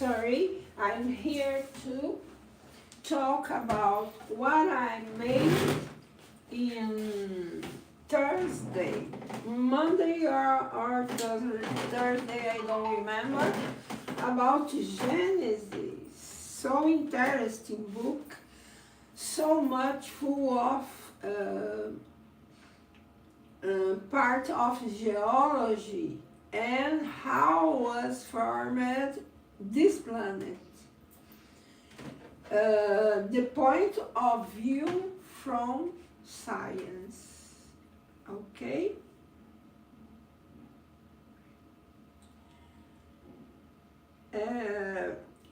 sorry, I'm here to talk about what I made in Thursday, Monday or Thursday, I don't remember, about Genesis. So interesting book, so much full of part of geology and how was formed this planet. The point of view from science, okay?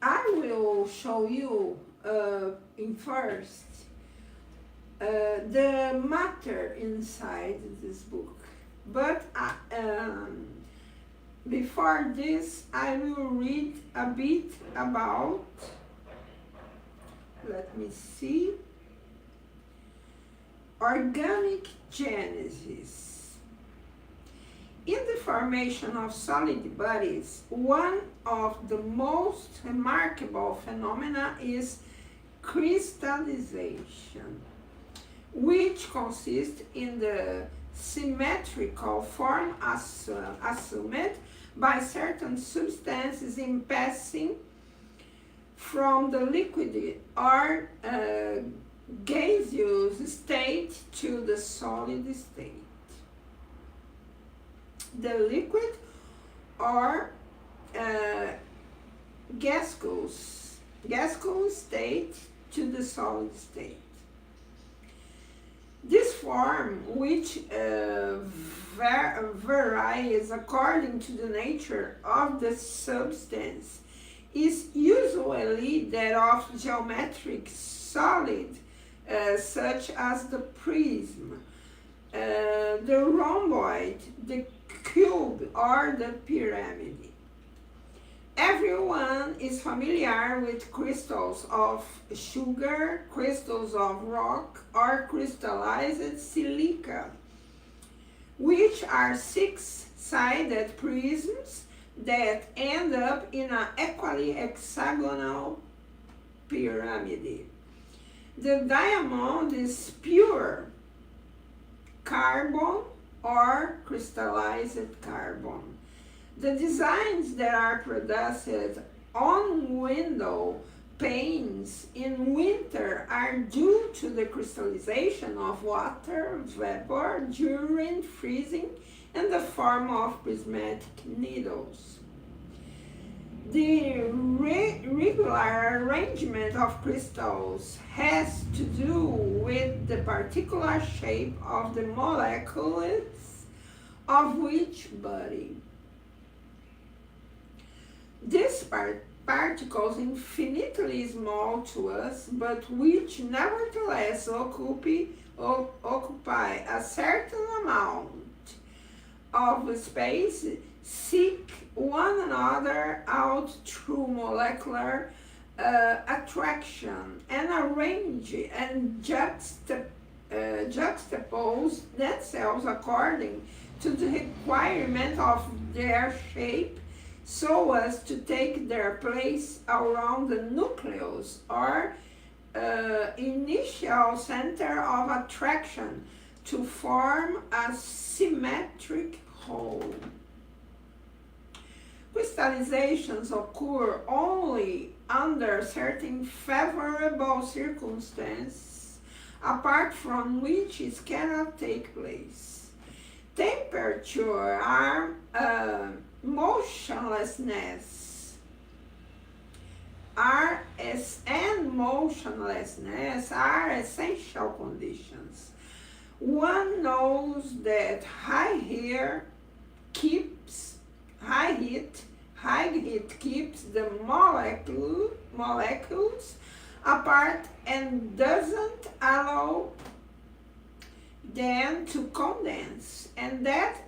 I will show you in first the matter inside this book, but before this I will read a bit about, let me see, organic genesis. In the formation of solid bodies, one of the most remarkable phenomena is crystallization, which consists in the symmetrical form assumed by certain substances in passing from the liquid or gaseous state to the solid state. The liquid or gaseous state to the solid state. This form, which varies according to the nature of the substance, is usually that of geometric solid, such as the prism, the rhomboid, the cube, or the pyramid. Everyone is familiar with crystals of sugar, crystals of rock, or crystallized silica, which are six-sided prisms that end up in an equally hexagonal pyramid. The diamond is pure carbon or crystallized carbon. The designs that are produced on window panes in winter are due to the crystallization of water vapor during freezing in the form of prismatic needles. The regular arrangement of crystals has to do with the particular shape of the molecules of which body. These particles infinitely small to us, but which nevertheless occupy a certain amount of space, seek one another out through molecular attraction and arrange and juxtapose themselves according to the requirement of their shape, so as to take their place around the nucleus or initial center of attraction to form a symmetric whole. Crystallizations occur only under certain favorable circumstances, apart from which it cannot take place. Temperature and motionlessness are essential conditions. One knows that high heat keeps the molecules apart and doesn't allow them to condense, and that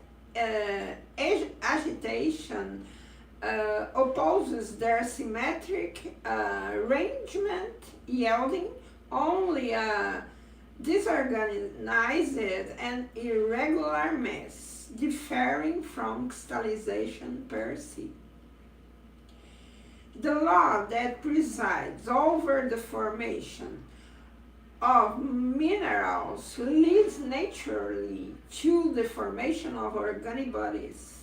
agitation opposes their symmetric arrangement, yielding only a disorganized and irregular mass, differing from crystallization per se. The law that presides over the formation of minerals leads naturally to the formation of organic bodies.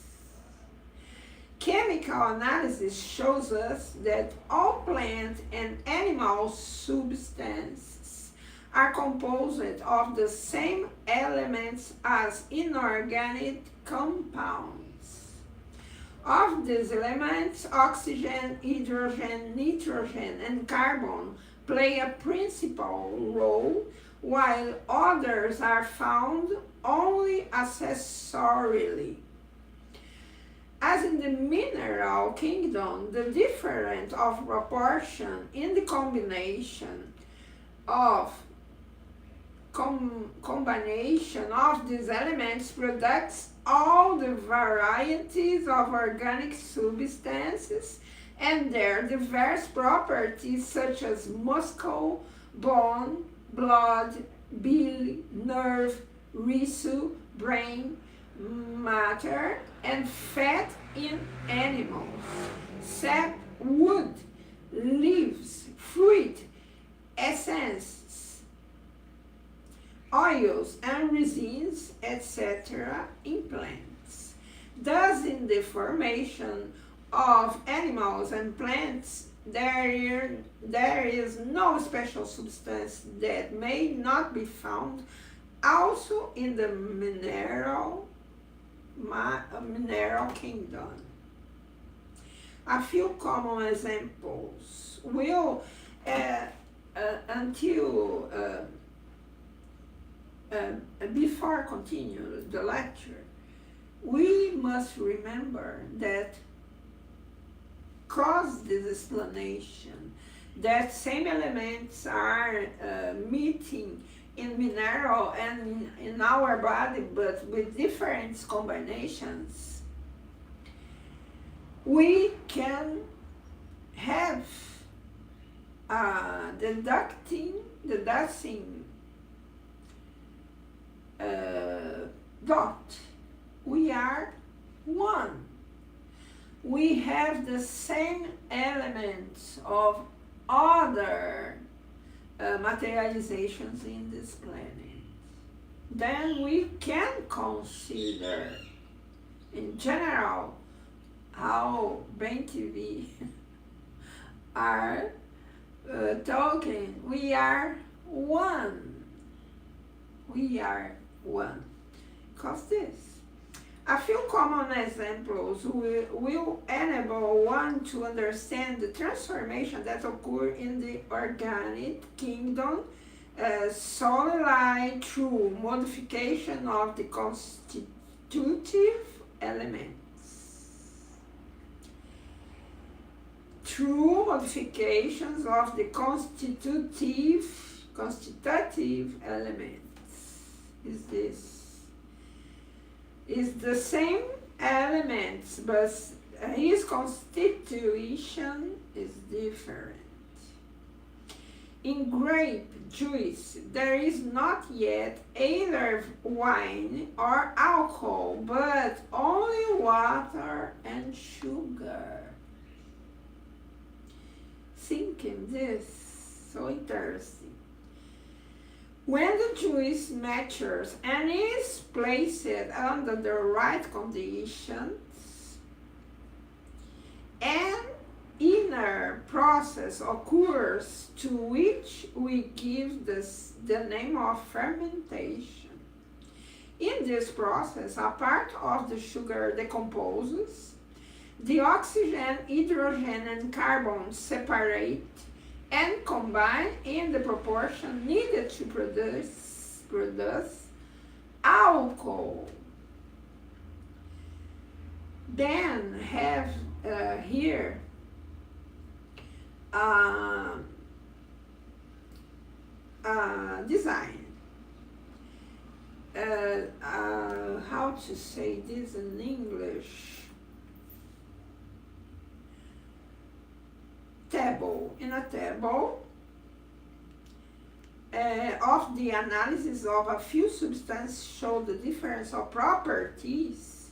Chemical analysis shows us that all plant and animal substances are composed of the same elements as inorganic compounds. Of these elements, oxygen, hydrogen, nitrogen, and carbon play a principal role, while others are found only accessorily. As in the mineral kingdom, the difference of proportion in the combination of these elements products all the varieties of organic substances and their diverse properties such as muscle, bone, blood, bile, nerve, tissue, brain, matter, and fat in animals, sap, wood, leaves, fruit, essences, oils, and resins, etc. in plants. Thus, in the formation of animals and plants, there is no special substance that may not be found also in the mineral kingdom. A few common examples will before continue the lecture, we must remember that cause this explanation that same elements are meeting in mineral and in our body, but with different combinations, we can have deducting dot. We are one. We have the same elements of other materializations in this planet. Then we can consider in general how brain TV are talking. We are one. We are one. Because this. A few common examples will enable one to understand the transformation that occur in the organic kingdom solely through modification of the constitutive elements. Through modifications of the constitutive elements. Is the same elements, but his constitution is different. In grape juice, there is not yet either wine or alcohol, but only water and sugar. Think in this, so interesting. When the juice matures and is placed under the right conditions, an inner process occurs to which we give the name of fermentation. In this process, a part of the sugar decomposes, the oxygen, hydrogen, and carbon separate and combine in the proportion needed to produce alcohol. Then have here design. How to say this in English? In a table of the analysis of a few substances show the difference of properties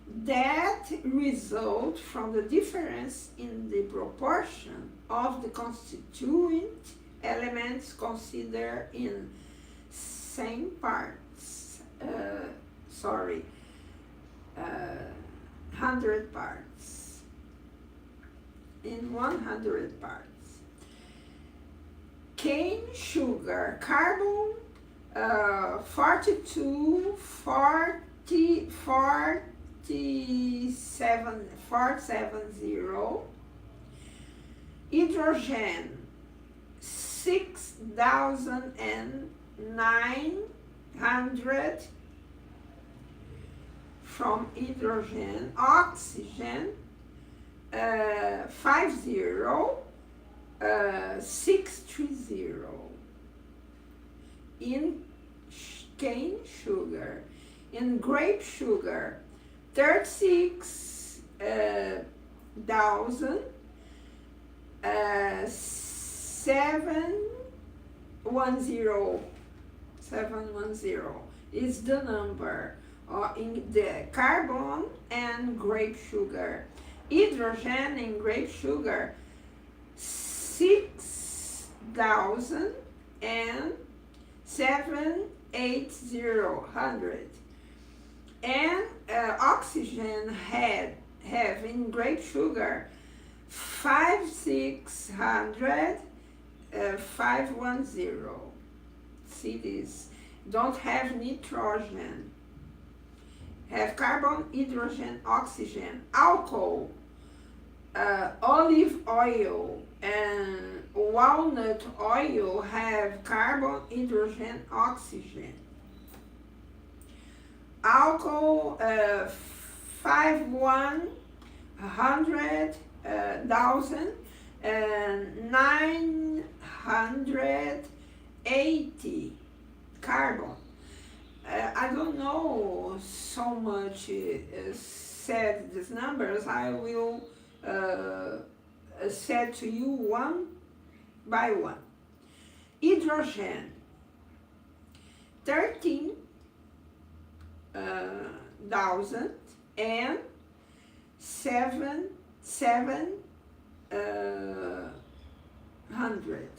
that result from the difference in the proportion of the constituent elements considered in same parts, 100 parts, in 100 parts. Cane sugar, carbon 42, 470, hydrogen 6,900 from hydrogen, oxygen 630 in cane sugar. In grape sugar 36,000 710 is the number in the carbon and grape sugar. Hydrogen in grape sugar 6,780 and oxygen have in grape sugar 5,600 510. See this? Don't have nitrogen. Have carbon, hydrogen, oxygen, alcohol, olive oil, and walnut oil have carbon, hydrogen, oxygen. Alcohol 100,000 and 980 carbon. I don't know so much said these numbers. I will say to you one by one. Hydrogen 13,000 and 700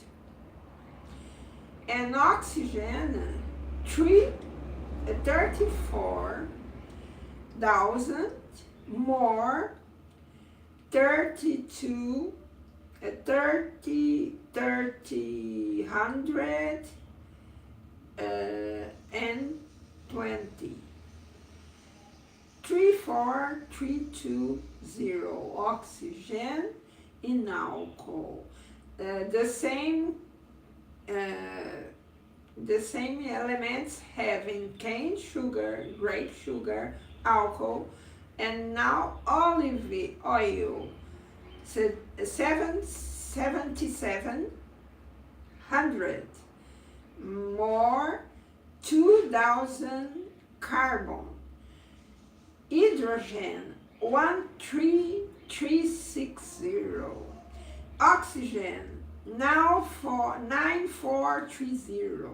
and oxygen 34,000 more 3,100 and 20. 34320 oxygen in alcohol. The same elements have in cane sugar, grape sugar, alcohol, and now olive oil. So 7,700 more 2,000 carbon. Hydrogen 13360. Oxygen now for 9430.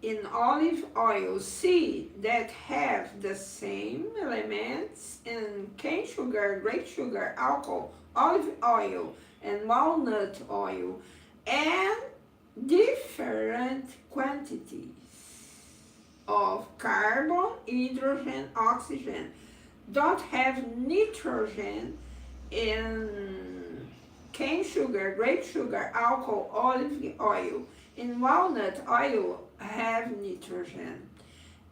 In olive oil, see that have the same elements in cane sugar, grape sugar, alcohol, olive oil, and walnut oil, and different quantities of carbon, hydrogen, oxygen. Don't have nitrogen in cane sugar, grape sugar, alcohol, olive oil. In walnut oil have nitrogen.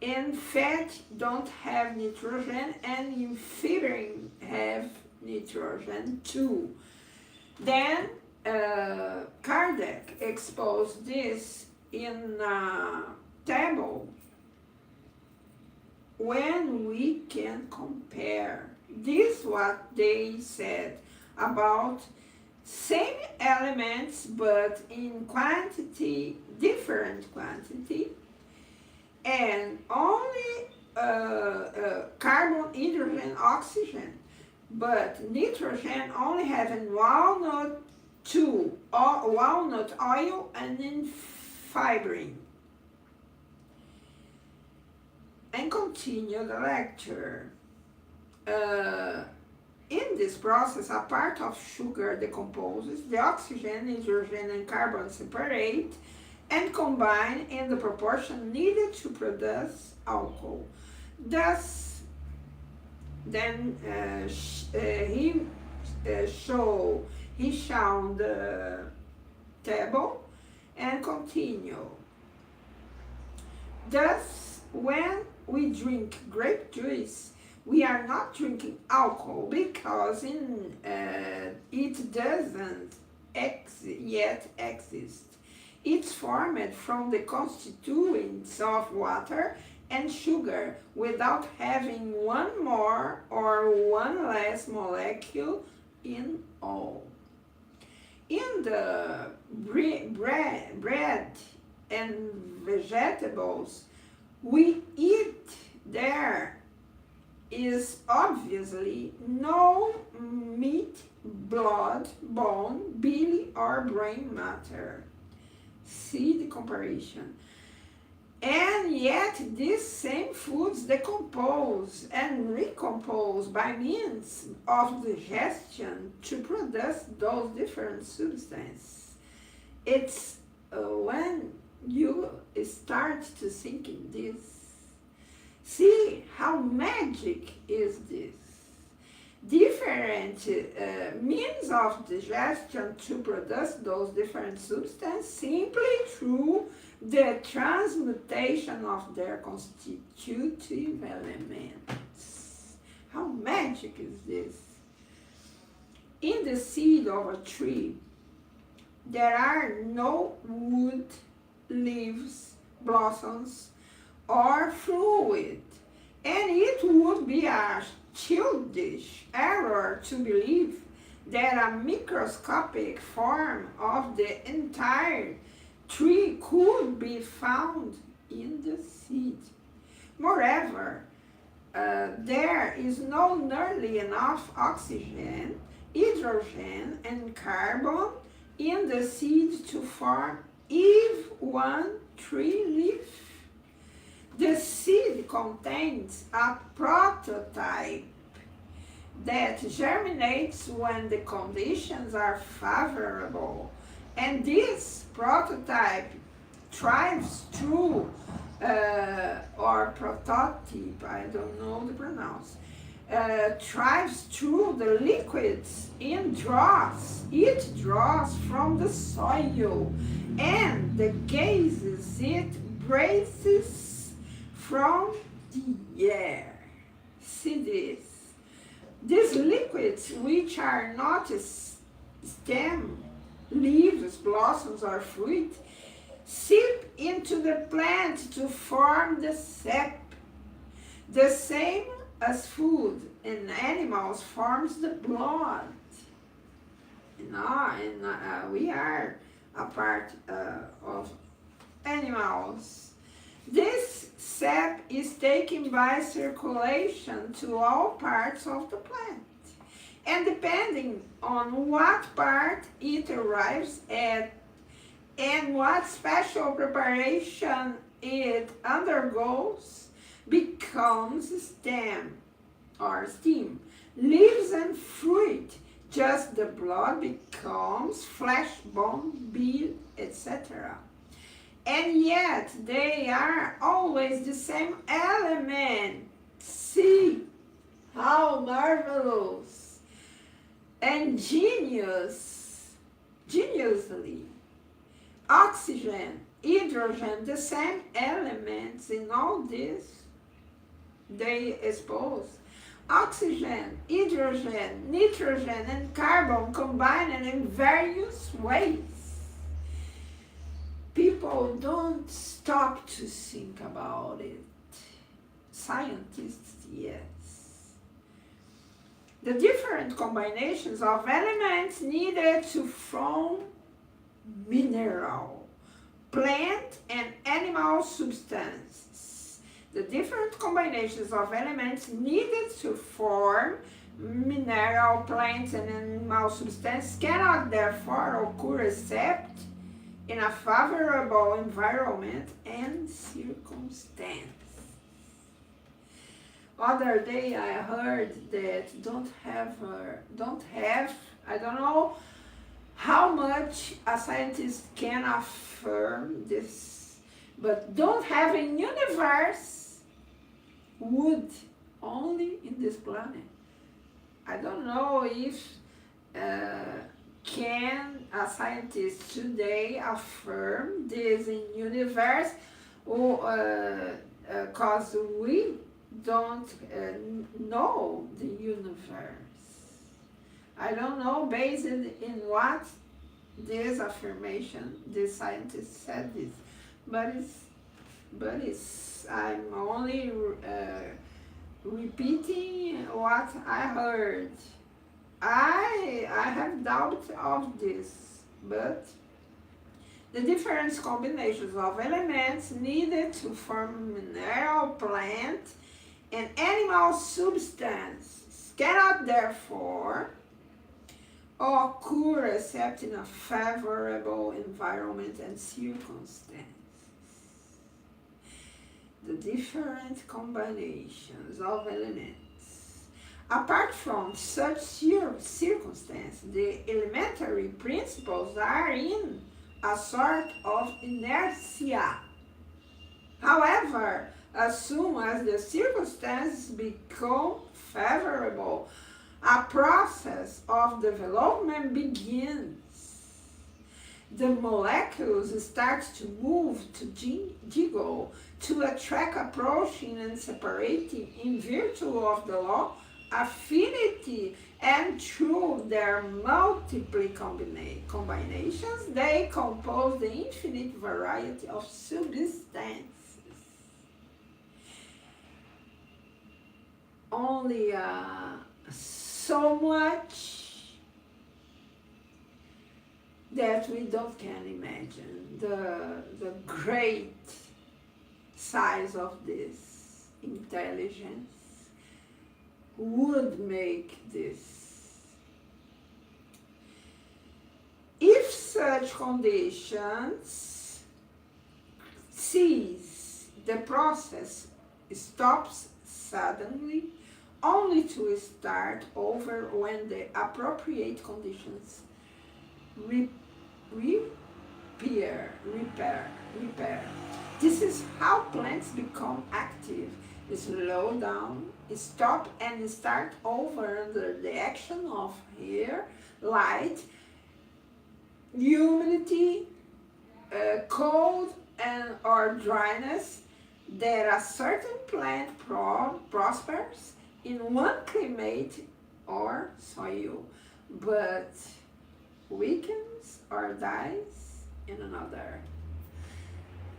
In fat don't have nitrogen, and in fibrin have nitrogen too. Then Kardec exposed this in a table when we can compare. This what they said about same elements but in quantity, different quantity, and only carbon, hydrogen, oxygen, but nitrogen only have in walnut walnut oil and in fibrin. And continue the lecture. Uh, in this process, a part of sugar decomposes, the oxygen, hydrogen, and carbon separate and combine in the proportion needed to produce alcohol. Thus, then he shown the table and continue. Thus, when we drink grape juice, we are not drinking alcohol because it doesn't yet exist. It's formed from the constituents of water and sugar without having one more or one less molecule in all. In the bread and vegetables we eat, there is obviously no meat, blood, bone, bile, or brain matter. See the comparison. And yet these same foods decompose and recompose by means of digestion to produce those different substances. It's when you start to think in this, see how magic is this. Different means of digestion to produce those different substances simply through the transmutation of their constitutive elements. How magic is this? In the seed of a tree, there are no wood, leaves, blossoms, or fluid, and it would be a childish error to believe that a microscopic form of the entire tree could be found in the seed. Moreover, there is no nearly enough oxygen, hydrogen, and carbon in the seed to form even one tree leaf. The seed contains a prototype that germinates when the conditions are favorable, and this prototype thrives through, or prototype, I don't know the pronounce, thrives through the liquids it draws from the soil, and the gases it breathes from the air. See this. These liquids, which are not stem, leaves, blossoms, or fruit, seep into the plant to form the sap. The same as food in animals forms the blood. We are a part of animals. This sap is taken by circulation to all parts of the plant. And depending on what part it arrives at and what special preparation it undergoes, becomes stem or steam. Leaves and fruit, just the blood becomes flesh, bone, bile, etc. And yet they are always the same element. See how marvelous and geniusly. Oxygen, hydrogen, the same elements in all this they expose. Oxygen, hydrogen, nitrogen, and carbon combined in various ways. People don't stop to think about it. Scientists, yes. The different combinations of elements needed to form mineral, plant, and animal substances. The different combinations of elements needed to form mineral, plant, and animal substances cannot therefore occur except in a favorable environment and circumstance. Other day I heard that don't have, I don't know how much a scientist can affirm this, but don't have a universe would only in this planet. I don't know if can a scientist today affirm this in universe, or because we don't know the universe. I don't know based in what this affirmation, this scientist said this, but it's I'm only repeating what I heard. I have doubt of this, but the different combinations of elements needed to form mineral, plant, and animal substances cannot therefore occur except in a favorable environment and circumstances. The different combinations of elements. Apart from such circumstances, the elementary principles are in a sort of inertia. However, as soon as the circumstances become favorable, a process of development begins. The molecules start to move, to jiggle, to attract approaching and separating in virtue of the law, affinity, and through their multiple combinations, they compose the infinite variety of substances. Only so much that we don't can imagine the great size of this intelligence would make this. If such conditions cease, the process stops suddenly, only to start over when the appropriate conditions repair. This is how plants become active, slow down, stop, and start over under the action of air, light, humidity, cold, and or dryness. That a certain plant prospers in one climate or soil, but weakens or dies in another.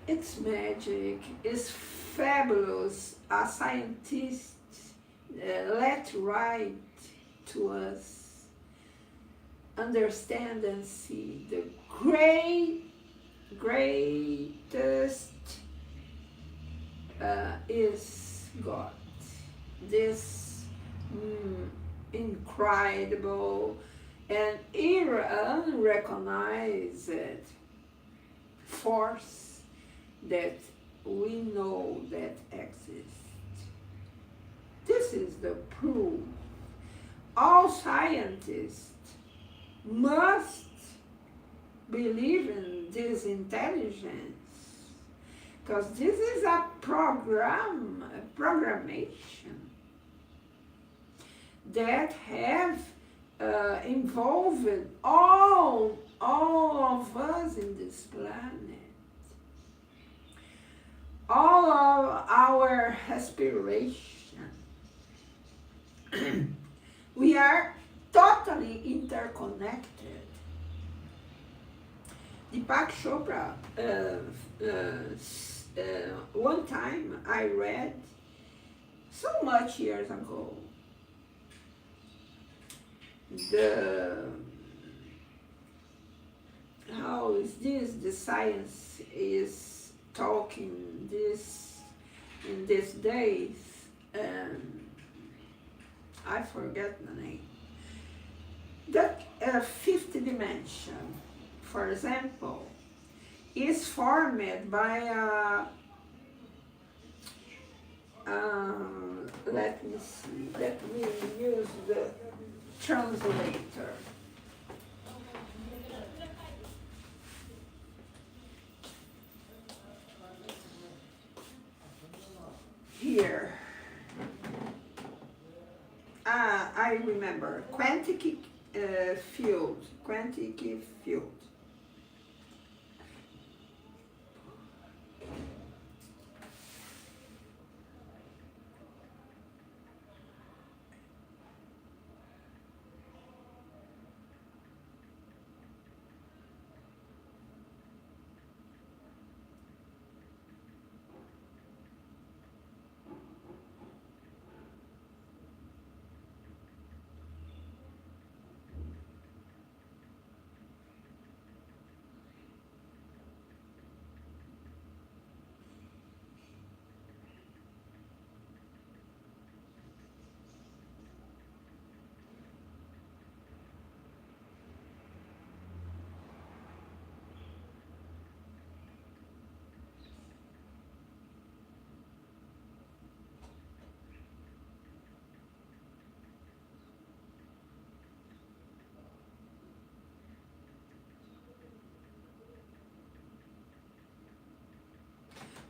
It's magic, it's fabulous. A scientist let write to us understand and see the greatest is God. This incredible and unrecognized force that we know that exists. This is the proof. All scientists must believe in this intelligence, because this is a programmation that have involved all of us in this planet, all of our aspiration. We are totally interconnected. Deepak Chopra, one time I read, so much years ago, how is this, the science is talking this in these days, I forget the name. The fifth dimension, for example, is formed by let me see, let me use the translator. Here, I remember, quantic field.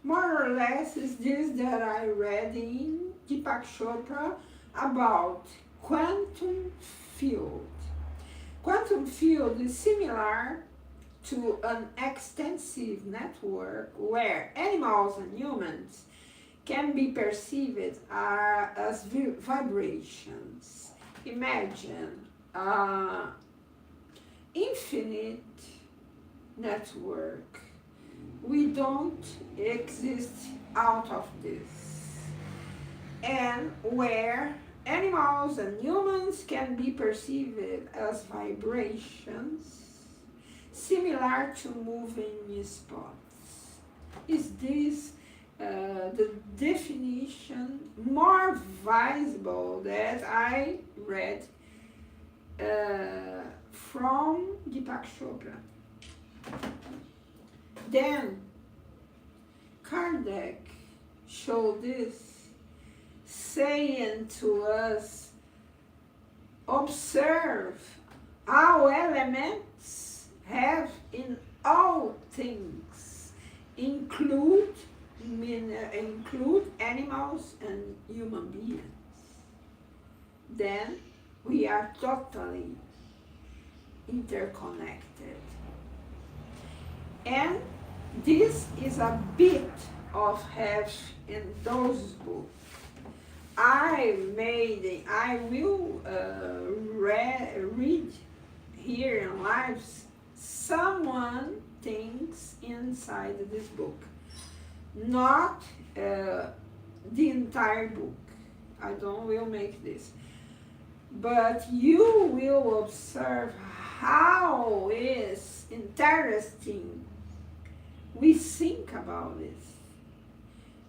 More or less is this that I read in Deepak Chopra about quantum field. Quantum field is similar to an extensive network where animals and humans can be perceived as vibrations. Imagine an infinite network. We don't exist out of this. And where animals and humans can be perceived as vibrations similar to moving spots. Is this the definition more visible that I read from Deepak Chopra? Then Kardec showed this, saying to us, observe how elements have in all things, include animals and human beings. Then we are totally interconnected. And this is a bit of have in those books. I will read here in lives someone things inside this book, not the entire book. I don't will make this, but you will observe how is interesting we think about this.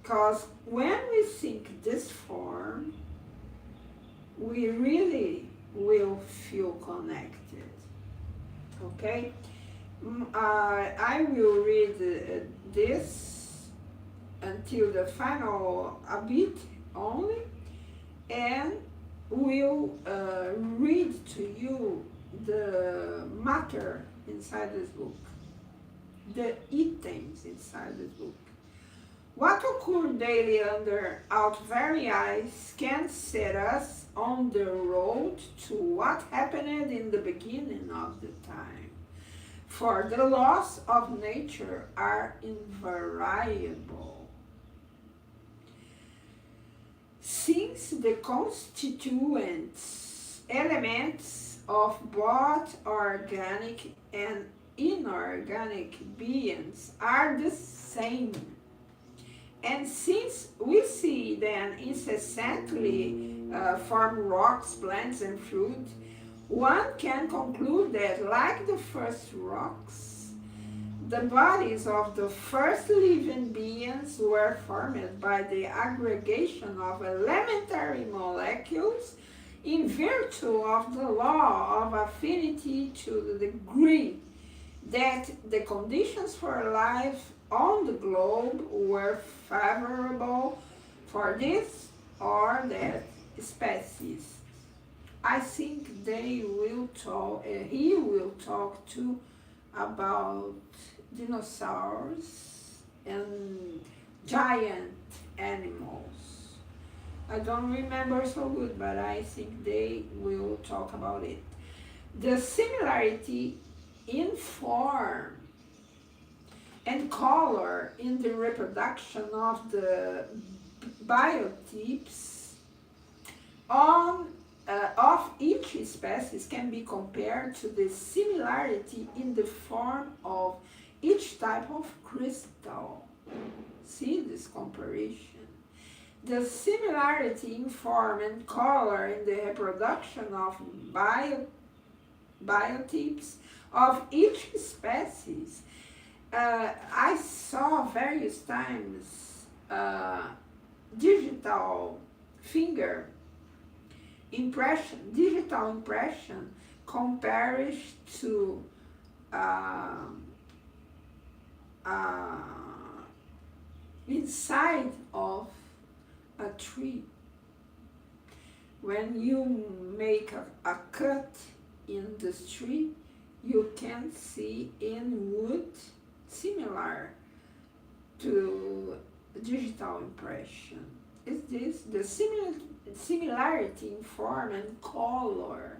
Because when we think this form, we really will feel connected. Okay? I will read this until the final a bit only, and will read to you the matter inside this book, the items inside this book. What occurs daily under our very eyes can set us on the road to what happened in the beginning of the time. For the laws of nature are invariable. Since the constituents, elements of both organic and inorganic beings are the same, and since we see them incessantly form rocks, plants, and fruit, one can conclude that, like the first rocks, the bodies of the first living beings were formed by the aggregation of elementary molecules in virtue of the law of affinity, to the degree that the conditions for life on the globe were favorable for this or that species. I think they will talk, he will talk too about dinosaurs and giant animals. I don't remember so good, but I think they will talk about it. The similarity in form and color in the reproduction of the biotypes of each species can be compared to the similarity in the form of each type of crystal. See this comparison? The similarity in form and color in the reproduction of biotypes of each species. I saw various times digital impression compared to inside of a tree. When you make a cut in this tree, you can see in wood similar to digital impression. Is this the similarity in form and color?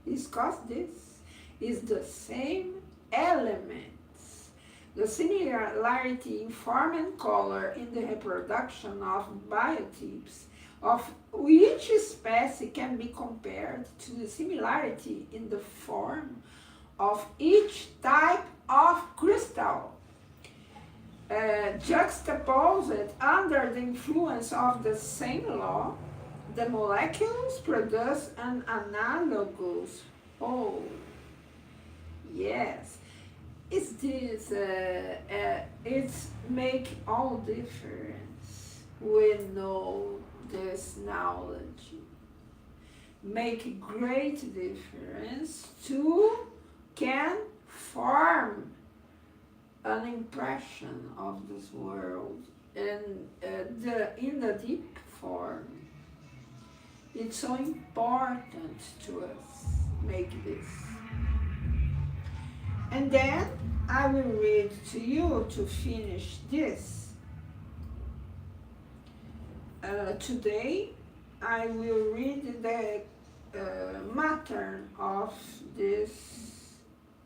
Is because this is the same elements. The similarity in form and color in the reproduction of biotypes of each species can be compared to the similarity in the form of each type of crystal. Juxtaposed under the influence of the same law, the molecules produce an analogous whole. Yes, it's make all difference. We know this knowledge make great difference to can form an impression of this world and in the deep form. It's so important to us make this. And then I will read to you to finish this. Today I will read the matter of this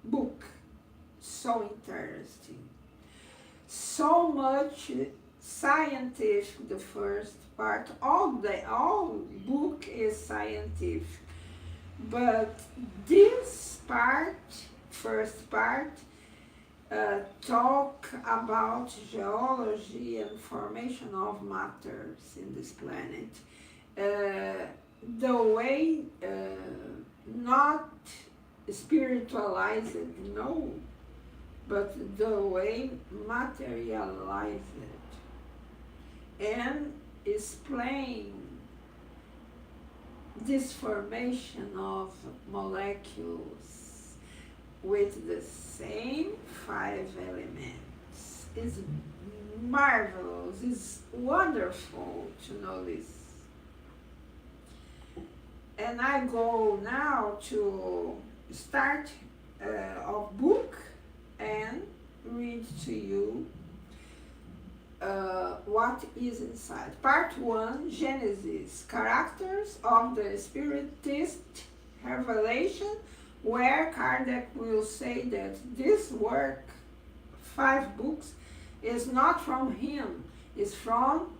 book. So interesting. So much scientific, the first part. All book is scientific. But this part, first part, talk about geology and formation of matters in this planet. The way not spiritualized, no, but the way materialized and explain this formation of molecules with the same 5 elements. It's marvelous, it's wonderful to know this. And I go now to start a book and read to you what is inside. Part 1, Genesis, characters of the Spiritist revelation, where Kardec will say that this work, 5 books, is not from him, it's from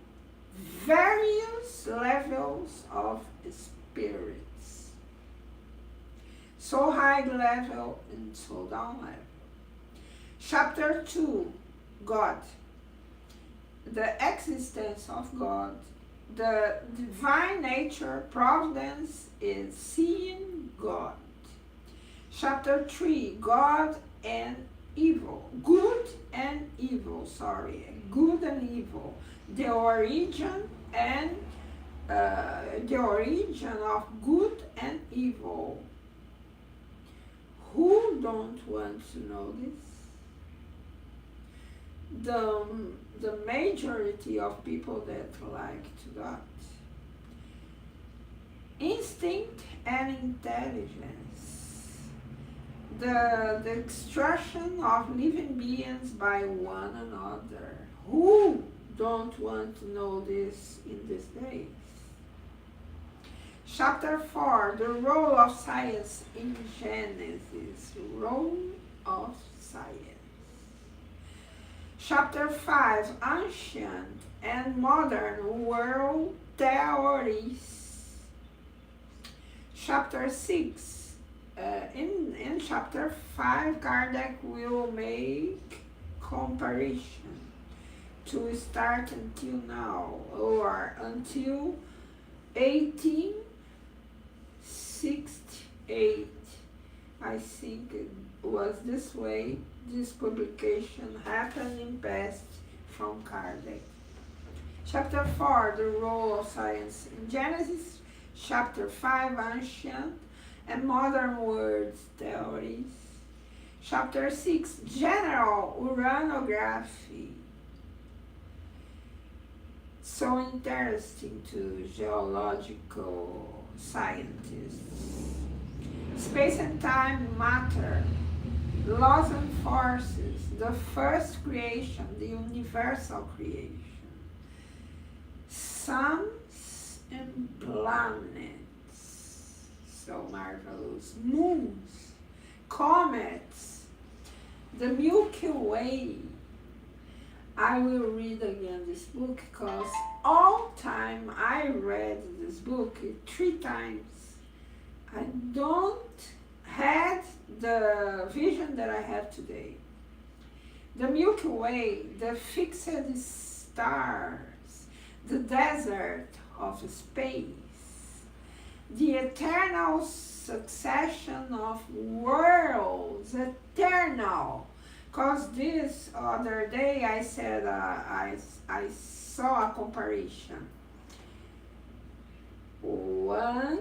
various levels of spirits. So high level and so down level. Chapter 2, God. The existence of God. The divine nature, providence is seeing God. Chapter 3, God and evil. Good and evil, good and evil. The origin of good and evil. Who don't want to know this? The majority of people that like to that. instinct and intelligence, the extraction of living beings by one another. Who don't want to know this in these days? Chapter 4, the role of science in Genesis. Role of science. Chapter 5, ancient and modern world theories. Chapter 6, in chapter 5, Kardec will make comparison to start until now, or until 1868. I think it was this way. This publication happened in past from Kardec. Chapter 4, the role of science in Genesis. Chapter 5, ancient and modern world theories. Chapter 6, general uranography. So interesting to geological scientists. Space and time, matter, laws and forces, the first creation, the universal creation, suns and planets, so marvelous, moons, comets, the Milky Way. I will read again this book because all time I read this book 3 times. I don't had the vision that I have today. The Milky Way, the fixed stars, the desert of space, the eternal succession of worlds, eternal. Because this other day I said I saw a comparison. One,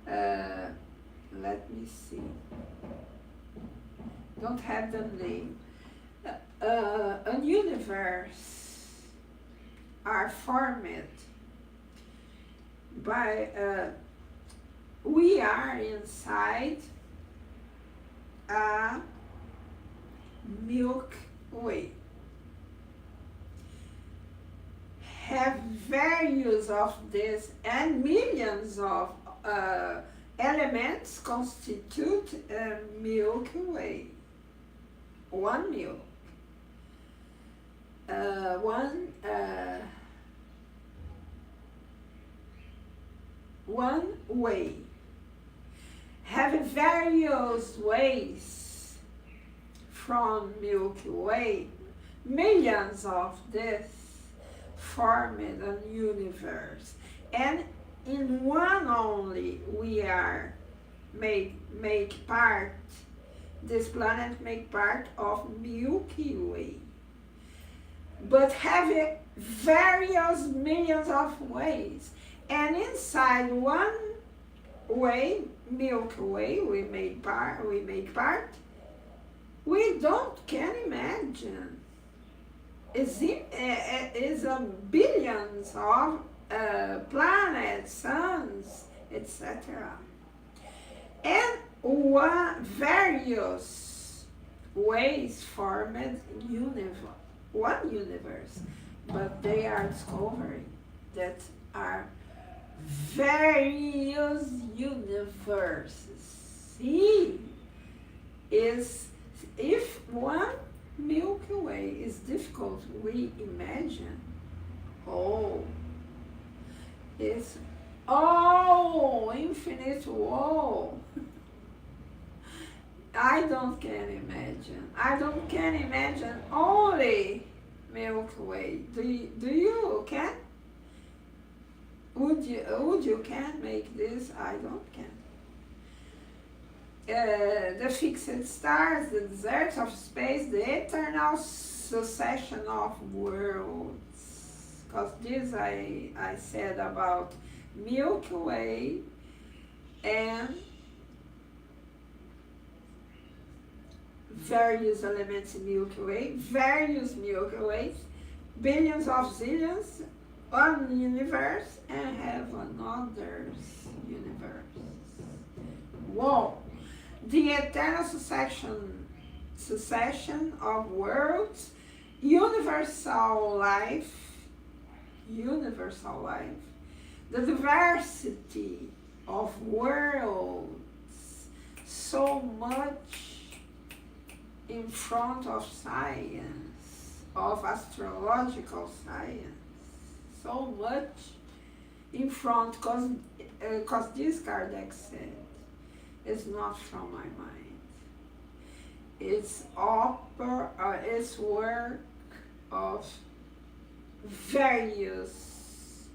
let me see. Don't have the name. A universe are formed by, we are inside a Milky Way. Have various of this and millions of elements constitute a Milky Way. One milk. One way. Have various ways from Milky Way. Millions of this formed a universe. And in one only we are make part, this planet make part of Milky Way. But have various millions of ways. And inside one way, Milky Way, we make part, we can imagine. Is a billions of planets, suns, etc. And various ways formed one universe, but they are discovering that are various universes. If one Milky Way is difficult, we imagine, it's infinite wall. I don't can imagine only Milky Way. Do you can? Would you can make this? I don't can. The fixed stars, the deserts of space, the eternal succession of worlds. Because this I said about Milky Way and various elements in Milky Way, various Milky Ways, billions of zillions one universe and have another universe. Whoa! The eternal succession of worlds, universal life, the diversity of worlds, so much in front of science, of astrological science, so much in front, because this Kardec said, it's not from my mind. It's work of various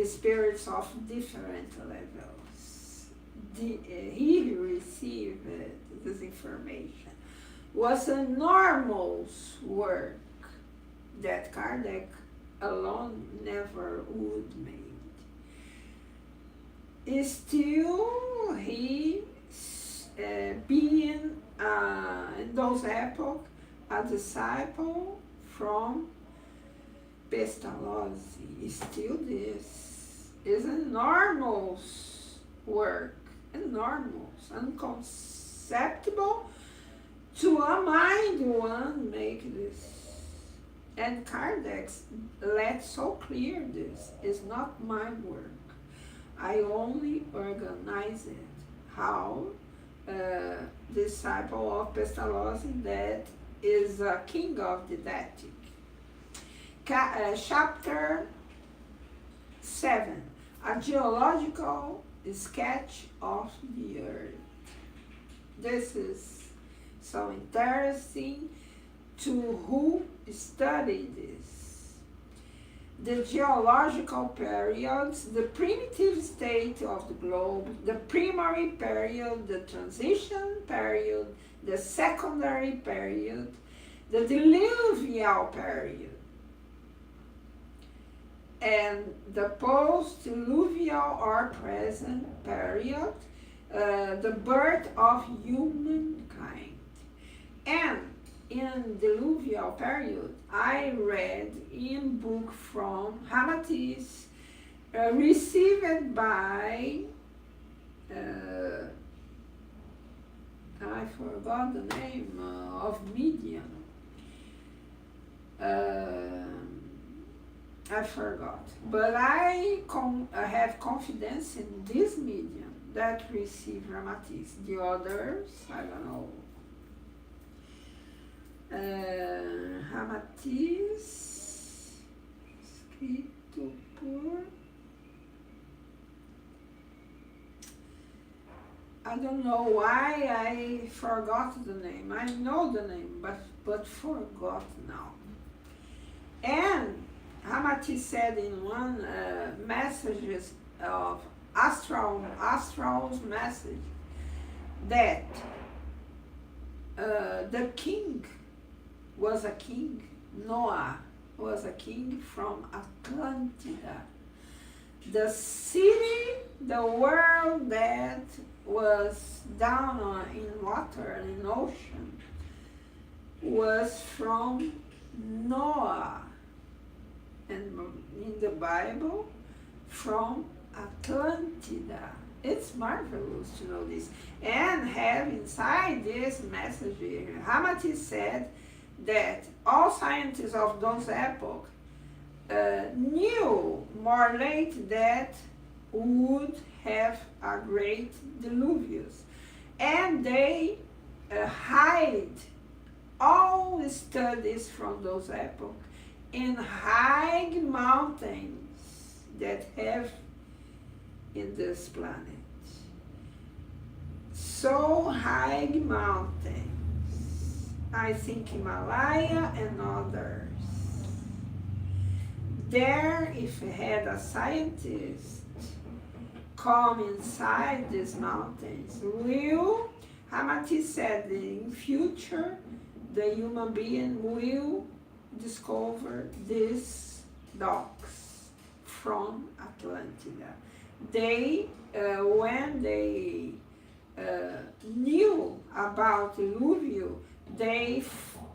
spirits of different levels. He received this information. Was enormous work that Kardec alone never would make. Still, he being in those epochs a disciple from Pestalozzi. Still, this is enormous work, enormous, unconceptible to a mind one make this. And Kardec let so clear this is not my work. I only organize it. How disciple of Pestalozzi, that is a king of didactic. Chapter 7, a geological sketch of the earth. This is so interesting to who study this. The geological periods, the primitive state of the globe, the primary period, the transition period, the secondary period, the diluvial period, and the post-diluvial or present period, the birth of humankind. And in diluvial period, I read in book from Hamatis, received by, I forgot the name of medium. I forgot. But I have confidence in this medium that received Hamatis. The others, I don't know. Hamatis, escrito por, I don't know why I forgot the name. I know the name, but forgot now. And Hamatis said in one messages of Astral's message that the king was a king, Noah was a king from Atlantida. The city, the world that was down in water, in ocean, was from Noah. And in the Bible, from Atlantida. It's marvelous to know this. And have inside this message, Hamatis said that all scientists of those epochs knew more late that would have a great deluvius. And they hide all studies from those epochs in high mountains that have in this planet. So high mountains. I think Himalaya and others. There, if we had a scientist come inside these mountains, Hamatis said in future, the human being will discover these docks from Atlantida. They, when they knew about Diluvio, they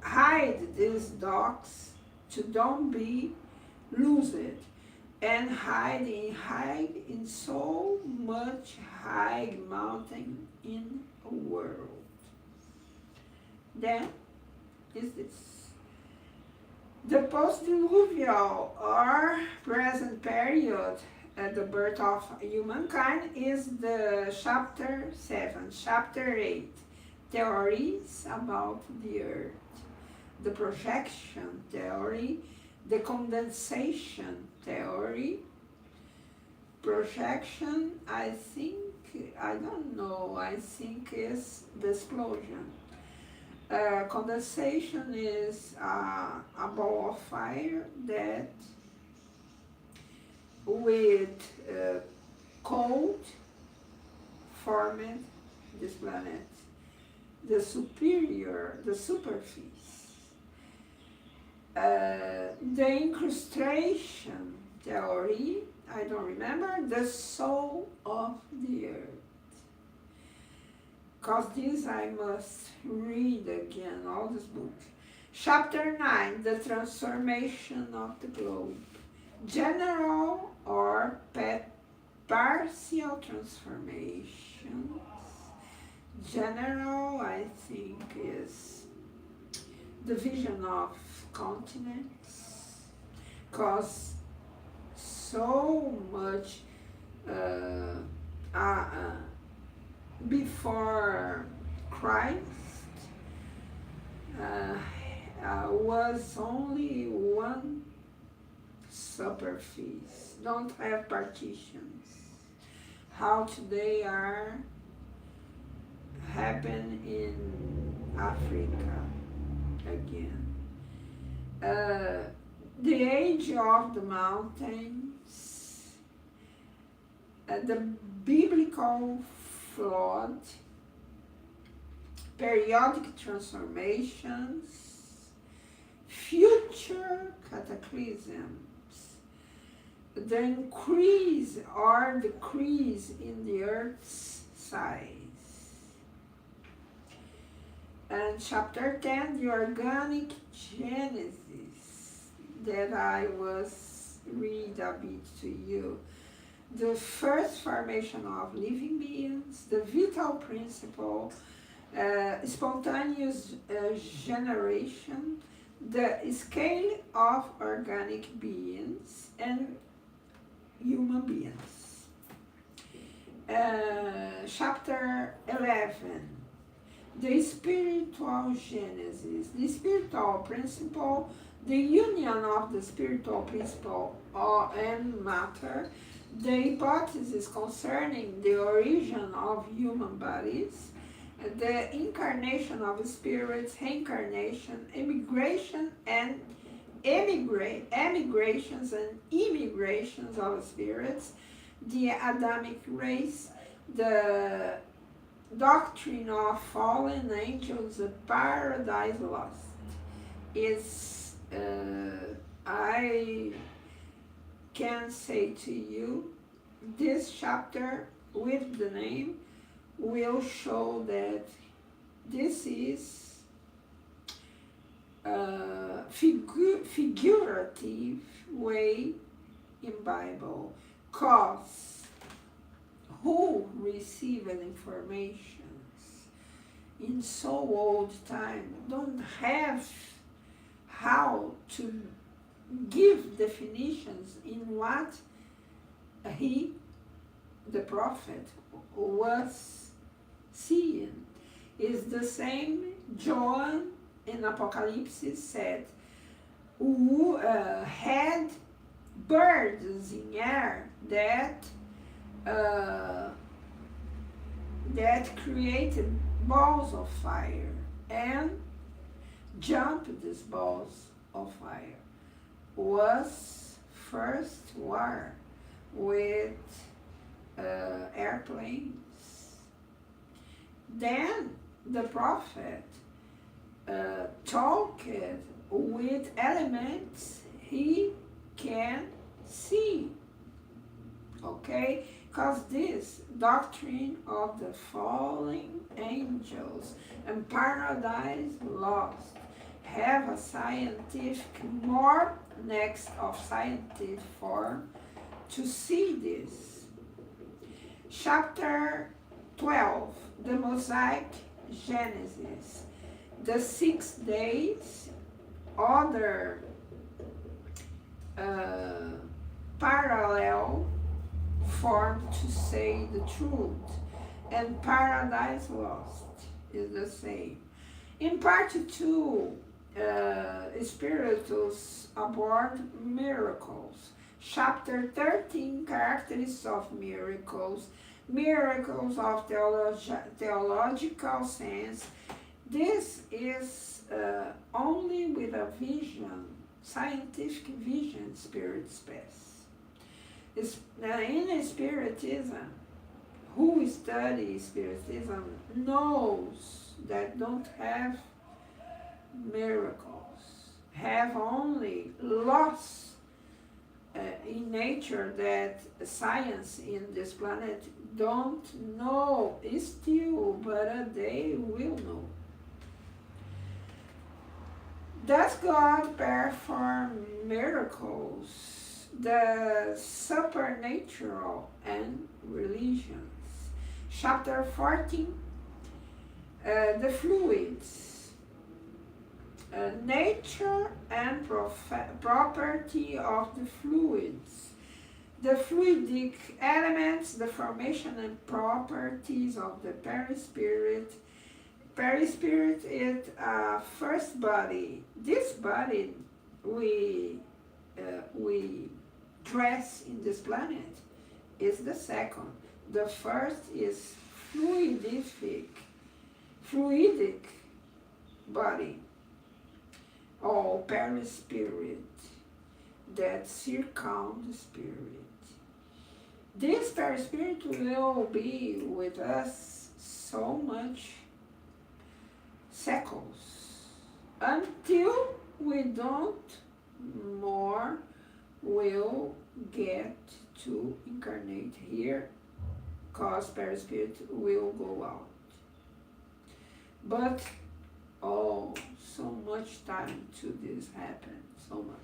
hide these docks to don't be lose it. and hide in so much high mountain in a world. Then is this. The post-diluvial or present period at the birth of humankind is the chapter 7, chapter 8, theories about the earth, the projection theory, the condensation theory. Projection, I don't know, I think is the explosion. Condensation is a ball of fire that with cold formed this planet, the superficie. The incrustation theory, I don't remember, the soul of the earth. Because this I must read again, all this book. Chapter 9, the transformation of the globe. General or partial transformations. General, I think, is the vision of continents. Because so much before Christ was only one superficie, don't have partitions. How today are happen in Africa again. The age of the mountains, the biblical flood, periodic transformations, future cataclysms, the increase or decrease in the earth's size. And chapter 10, the organic genesis that I was read a bit to you. The first formation of living beings, the vital principle, spontaneous generation, the scale of organic beings and human beings. Chapter 11, the spiritual genesis, the spiritual principle, the union of the spiritual principle and matter, the hypothesis concerning the origin of human bodies, the incarnation of spirits, reincarnation, immigration and emigrations and immigrations of spirits, the Adamic race, the doctrine of fallen angels, the paradise lost. Is I can say to you, this chapter with the name will show that this is a figurative way in Bible, cause who received informations in so old time don't have how to give definitions in what he, the prophet, was seeing. Is the same John in Apocalypse said, who had birds in air that created balls of fire and jumped these balls of fire. Was first war with airplanes. Then the prophet talked with elements he can see. Okay? Because this doctrine of the fallen angels and paradise lost have a scientific, more next of scientific form to see this. Chapter 12, the Mosaic Genesis. The 6 days, other parallel formed to say the truth, and Paradise Lost is the same. In part 2, Spiritus aboard miracles. Chapter 13, characteristics of miracles, miracles of theological sense. This is only with a vision, scientific vision, spirit space. In Spiritism, who studies Spiritism knows that don't have miracles, have only laws in nature that science in this planet don't know still, but they will know. Does God perform miracles? The supernatural and religions. Chapter 14, the fluids. Nature and property of the fluids. The fluidic elements, the formation and properties of the perispirit. Perispirit is a first body. This body we dress in this planet is the second. The first is fluidic body, or perispirit, that circum the spirit. This perispirit will be with us so much cycles until we don't more will get to incarnate here, cause perispirit will go out. But so much time to this happen, so much.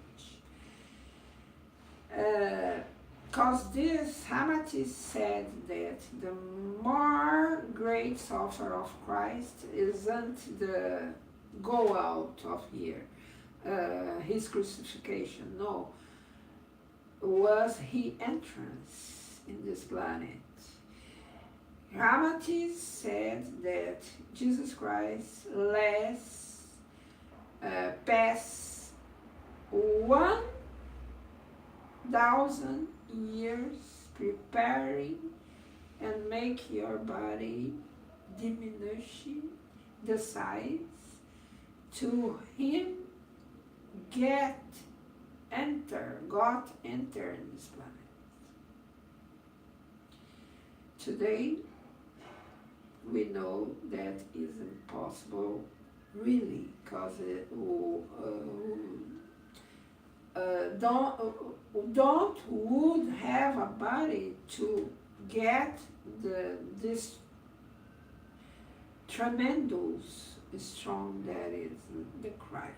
Cause this, Hamatis said that the more great suffer of Christ isn't the go out of here, his crucifixion, no, was his entrance in this planet. Hamatis said that Jesus Christ passed 1,000 years preparing and make your body diminishing the size to him got enter in this planet. Today we know that is impossible, really, because don't would have a body to get this tremendous strong that is the Christ.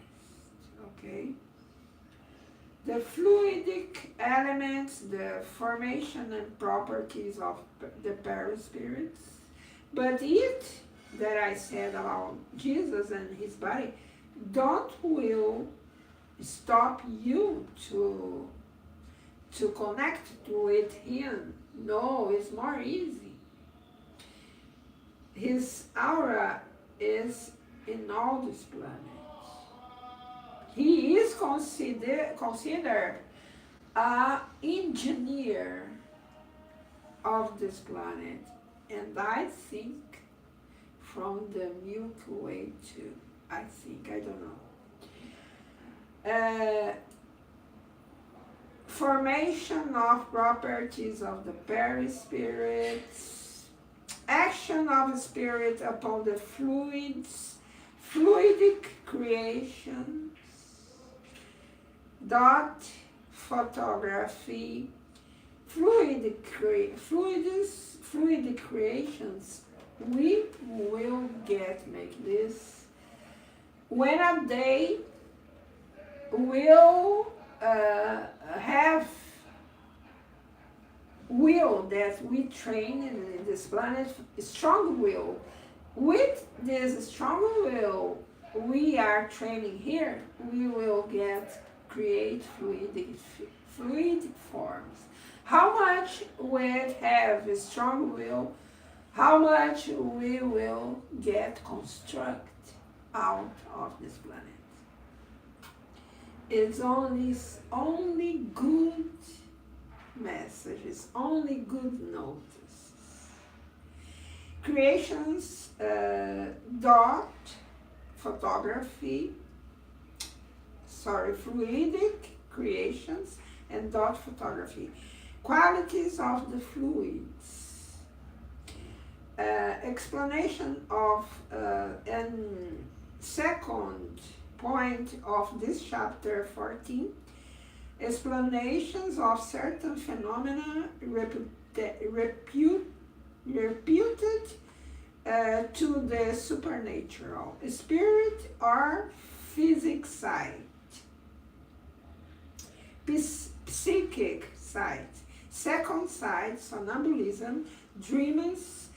Okay, the fluidic elements, the formation and properties of the perispirits, but it that I said about Jesus and his body don't will stop you to connect with him. No, it's more easy. His aura is in all these planets. He is considered an engineer of this planet, and I think from the Milky Way too. I don't know. Formation of properties of the perispirits, action of the spirit upon the fluids, fluidic creations, dot photography, fluidic creations. We will make this when a day will have will that we train in this planet, strong will. With this strong will we are training here, we will create fluid forms. How much we have a strong will, how much we will construct out of this planet. It's only good messages, only good notice. Creations dot photography, fluidic creations and dot photography. Qualities of the fluids. Explanation of, and second point of this chapter 14, explanations of certain phenomena reputed to the supernatural, spirit or physic side, psychic side, second side, somnambulism, dreams,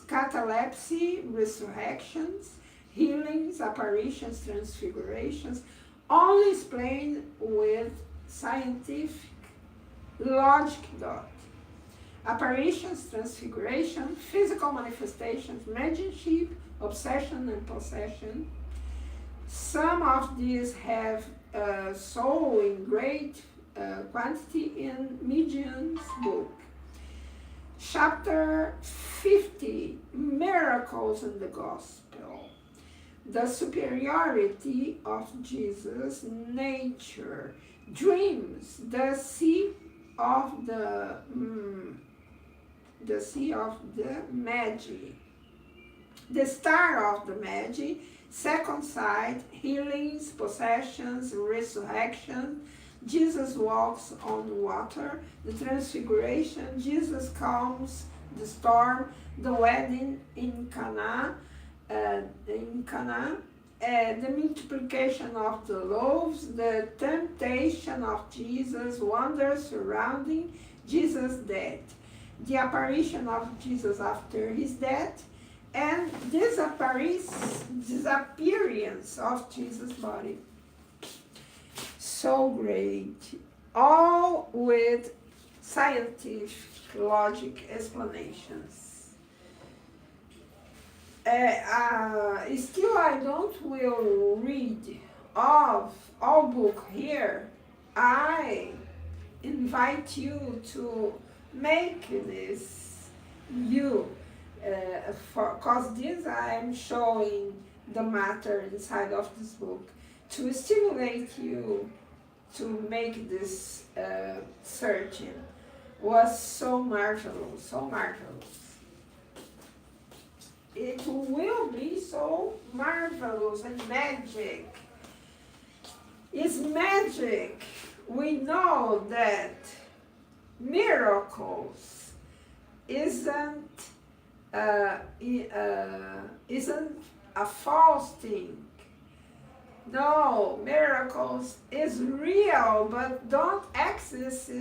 catalepsy, resurrections, healings, apparitions, transfigurations, only explained with scientific logic dot. Apparitions, transfiguration, physical manifestations, mediumship, obsession and possession. Some of these have so in great quantity in Medium's book. Chapter 50, Miracles in the Gospel. The superiority of Jesus' nature. Dreams, the sea of the Magi. The star of the Magi. Second side, healings, possessions, resurrection. Jesus walks on water. The transfiguration, Jesus calms the storm. The wedding in Cana, the multiplication of the loaves, the temptation of Jesus, wonders surrounding Jesus' death, the apparition of Jesus after his death, and disappearance of Jesus' body. So great, all with scientific logic explanations. Still, I don't will read of all book here. I invite you to make this because this I am showing the matter inside of this book to stimulate you to make this searching. Was so marvelous, so marvelous. It will be so marvelous and magic. It's magic. We know that miracles isn't a false thing. No, miracles is real, but don't exist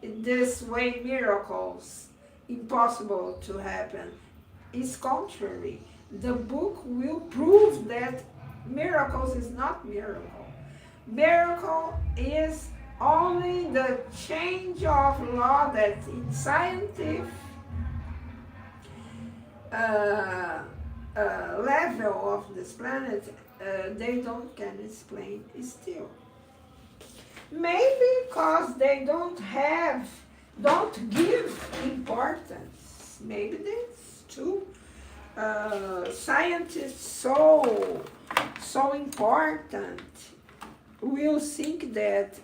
this way. Miracles impossible to happen. It's contrary. The book will prove that miracles is not miracle. Miracle is only the change of law that in scientific level of this planet they can explain still. Maybe because they don't give importance. Maybe that's true. Scientists so important will think that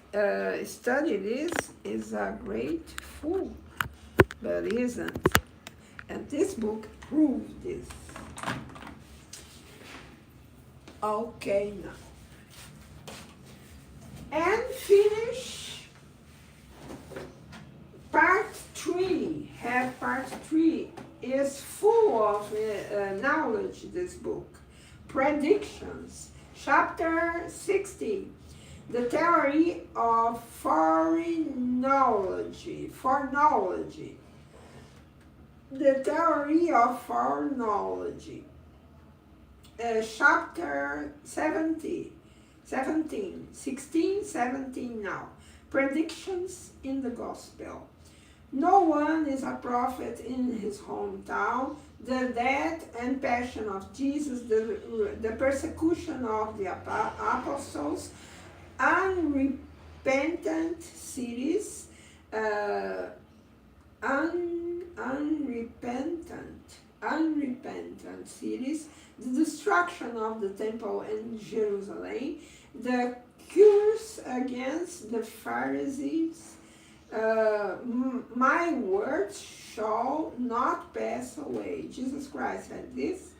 study this is a great fool, but isn't. And this book proves this. Okay, now. And finish part 3. Part 3 is full of knowledge, this book. Predictions. Chapter 60. The theory of foreknowledge. The theory of foreknowledge. Chapter 16, 17 now. Predictions in the Gospel. No one is a prophet in his hometown. The death and passion of Jesus, the persecution of the apostles, unrepentant cities, unrepentant cities, the destruction of the temple in Jerusalem, the curse against the Pharisees. My words shall not pass away. Jesus Christ said this.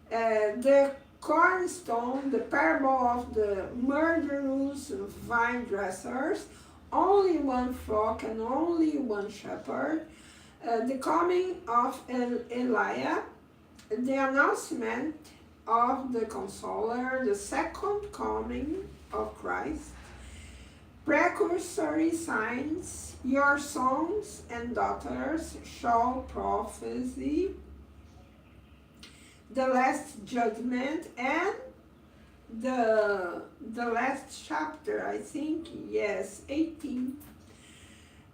The cornerstone, the parable of the murderous vine dressers, only one flock and only one shepherd, the coming of Elijah, the announcement of the Consoler, the second coming of Christ, precursory signs, your sons and daughters shall prophesy, the last judgment, and the last chapter, I think, yes, 18.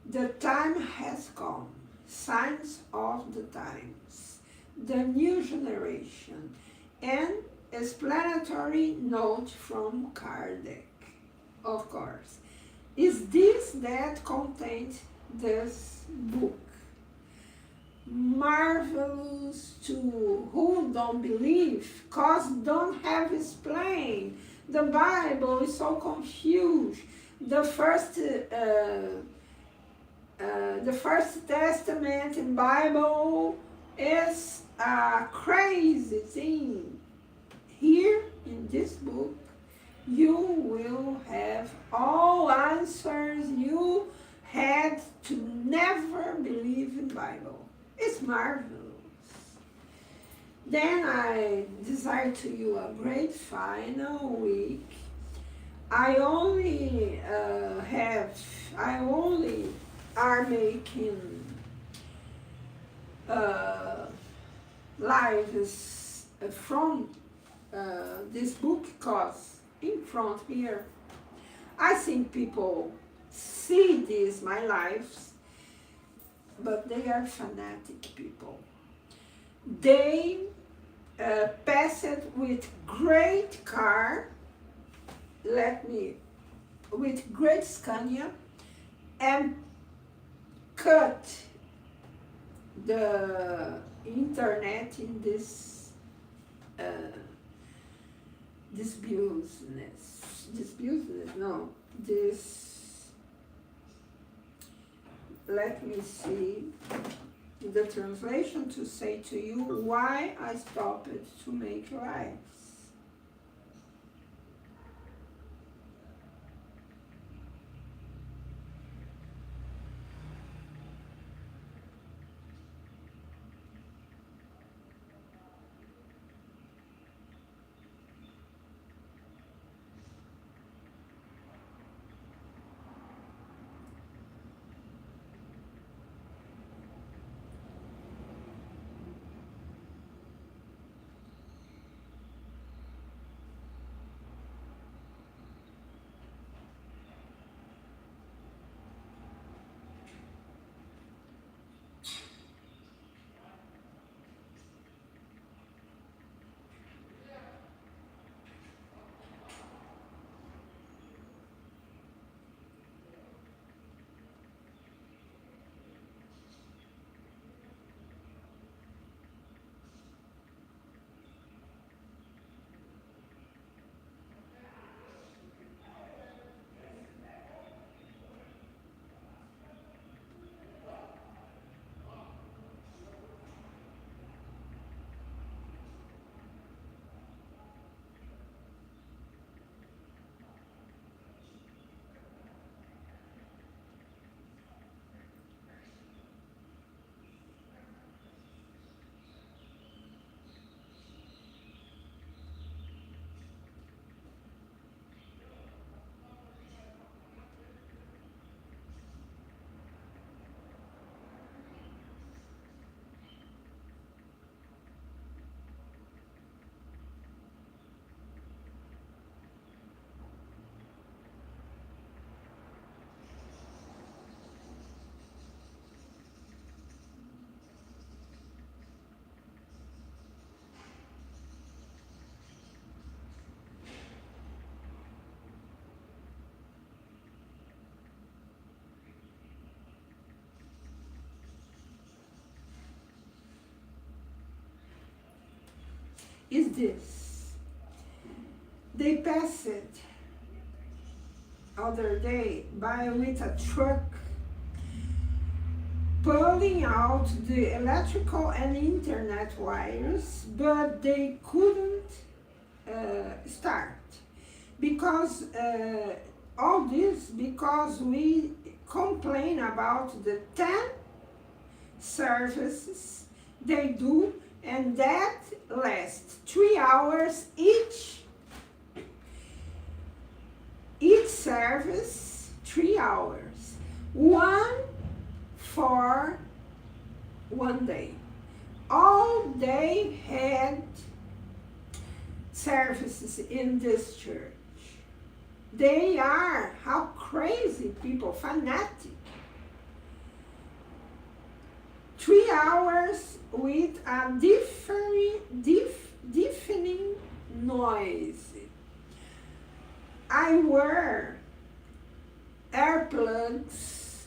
The time has come, signs of the times, the new generation, and explanatory note from Kardec, of course. Is this that contains this book? Marvelous to who don't believe, cause don't have explained. The Bible is so confused. The First Testament in Bible is a crazy thing. Here in this book, you will have all answers you had to never believe in Bible. It's marvelous. Then I desire to you a great final week. I only are making lives from this book because in front here, I think people see these, my lives, but they are fanatic people. They pass it with great car, with great Scania, and cut the internet in this let me see the translation to say to you why I stopped to make lives. is this. They passed other day by with a truck pulling out the electrical and internet wires, but they couldn't start. Because all this because we complain about the 10 services they do, and that lasts 3 hours each. Each service 3 hours, one for 1 day. All they had services in this church. They are, how crazy people, fanatic. 3 hours with a deafening noise. I wear earplugs,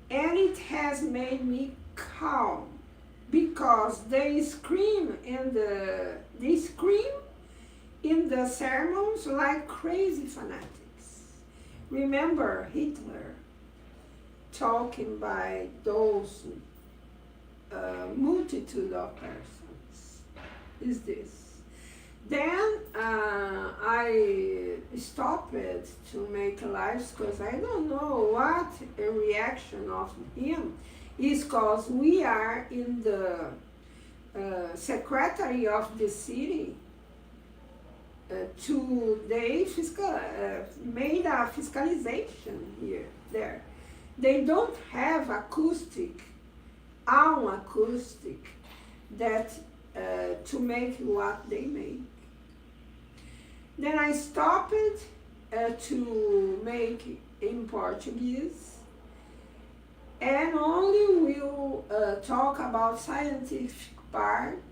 and it has made me calm because they scream in the sermons like crazy fanatics. Remember Hitler talking by those multitude of persons. Is this? Then I stopped to make lives because I don't know what a reaction of him is, because we are in the secretary of the city today made a fiscalization there. They don't have acoustic that to make what they make. Then I stopped to make in Portuguese, and only will talk about scientific part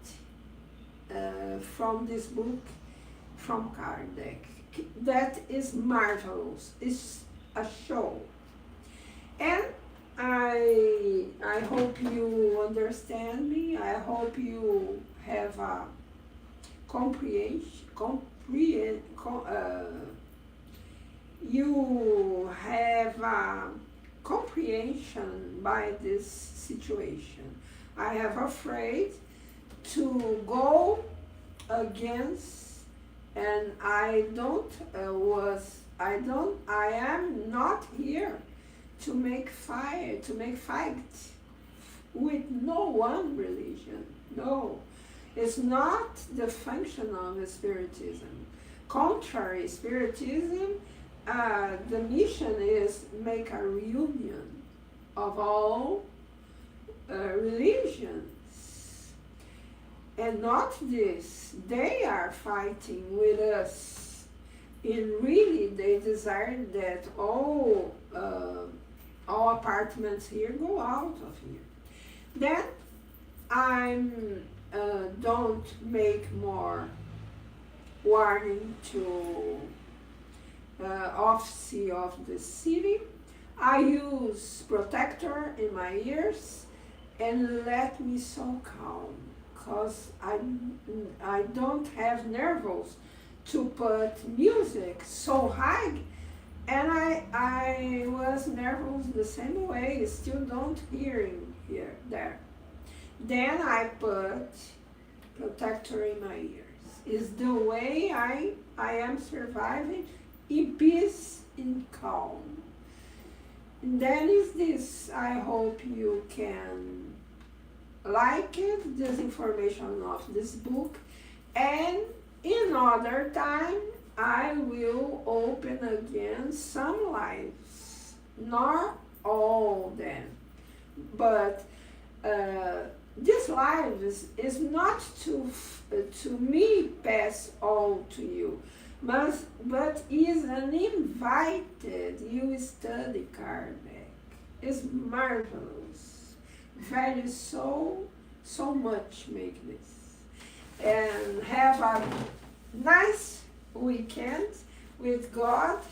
from this book from Kardec. That is marvelous. It's a show. And I hope you understand me. I hope you have a you have a comprehension by this situation. I am afraid to go against, and I am not here to make fight with no one religion. No, it's not the function of Spiritism. Contrary, Spiritism, the mission is make a reunion of all religions. And not this, they are fighting with us. And really, they desire that all apartments here go out of here. Then I don't make more warning to office of the city. I use protector in my ears and let me so calm, because I don't have nerves to put music so high, and I was nervous the same way, still don't hearing there. Then I put protector in my ears. Is the way I am surviving in peace, in calm. And then is this, I hope you can like it, this information of this book, and in other time I will open again some lives, not all them, but this life is not to me pass all to you, but is an invited, you study Kardec. It's marvelous, value so much make this. And have a nice weekend with God,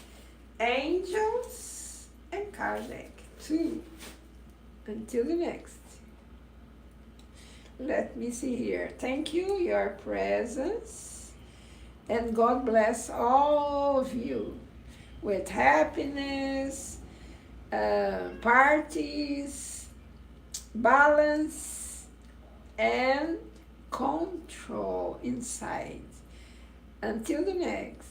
angels, and Kardec too. Until the next. let me see here. Thank you, your presence, and God bless all of you with happiness, parties, balance, and control inside. Until the next.